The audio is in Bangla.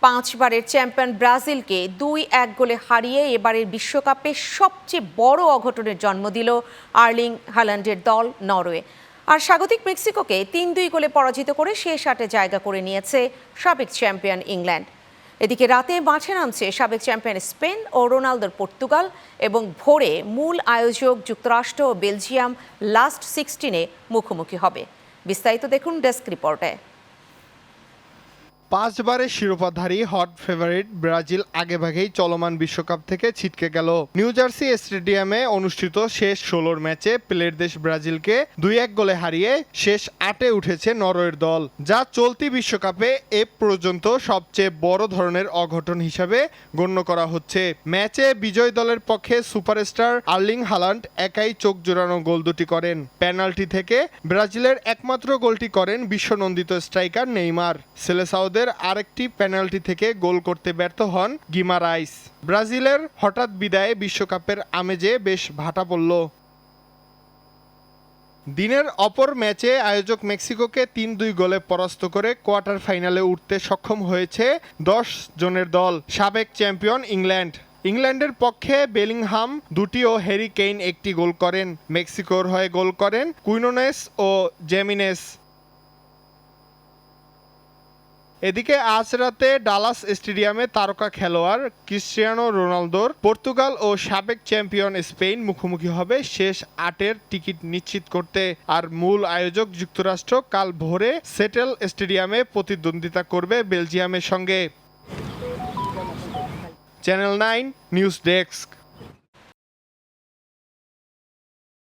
পাঁচবারের চ্যাম্পিয়ন ব্রাজিলকে 2-1 গোলে হারিয়ে এবারের বিশ্বকাপে সবচেয়ে বড় অঘটনের জন্ম দিল আর্লিং হাল্যান্ডের দল নরওয়ে। আর স্বাগতিক মেক্সিকোকে 3-2 গোলে পরাজিত করে শেষ আটে জায়গা করে নিয়েছে সাবেক চ্যাম্পিয়ন ইংল্যান্ড। এদিকে রাতে মাঠে নামছে সাবেক চ্যাম্পিয়ন স্পেন ও রোনালদোর পর্তুগাল, এবং ভোরে মূল আয়োজক যুক্তরাষ্ট্র ও বেলজিয়াম লাস্ট 16-এ মুখোমুখি হবে। বিস্তারিত দেখুন ডেস্ক রিপোর্টে। পাঁচবারের শিরোপাধারী হট ফেভারিট ব্রাজিল আগেভাগেই চলমান বিশ্বকাপ থেকে ছিটকে গেল। নিউ জার্সি স্টেডিয়ামে অনুষ্ঠিত শেষ 16 ম্যাচে প্লের দেশ ব্রাজিলকে 2-1 গোলে হারিয়ে শেষ আটে উঠেছে নরওয়ের দল, যা চলতি বিশ্বকাপে এ পর্যন্ত সবচেয়ে বড় ধরনের অঘটন হিসাবে গণ্য করা হচ্ছে। ম্যাচে বিজয়ী দলের পক্ষে সুপারস্টার আর্লিং হাল্যান্ড একাই চোখ জোড়ানো গোল দুটি করেন। পেনাল্টি থেকে ব্রাজিলের একমাত্র গোলটি করেন বিশ্বনন্দিত স্ট্রাইকার নেইমার। সেলেসাওদের আরেকটি পেনাল্টি থেকে গোল করতে ব্যর্থ হন গিমারাইস। ব্রাজিলের হঠাৎ বিদায়ে বিশ্বকাপের আমেজে বেশ ভাটা পড়ল। দিনের অপর ম্যাচে আয়োজক মেক্সিকোকে 3-2 গোলে পরাস্ত করে কোয়ার্টার ফাইনালে উঠতে সক্ষম হয়েছে 10 জনের দল সাবেক চ্যাম্পিয়ন ইংল্যান্ড। ইংল্যান্ডের পক্ষে বেলিংহাম দুটি ও হ্যারি কেইন একটি গোল করেন। মেক্সিকোর হয়ে গোল করেন কুইনোনেস ও জেমিনেস। এদিকে আজ রাতে ডালাস স্টেডিয়ামে তারকা খেলোয়াড় ক্রিস্টিয়ানো রোনালদোর পর্তুগাল ও সাবেক চ্যাম্পিয়ন স্পেন মুখোমুখি হবে শেষ আটের টিকিট নিশ্চিত করতে। আর মূল আয়োজক যুক্তরাষ্ট্র কাল ভোরে সেটেল স্টেডিয়ামে প্রতিদ্বন্দ্বিতা করবে বেলজিয়ামের সঙ্গে। Channel 9 news desk.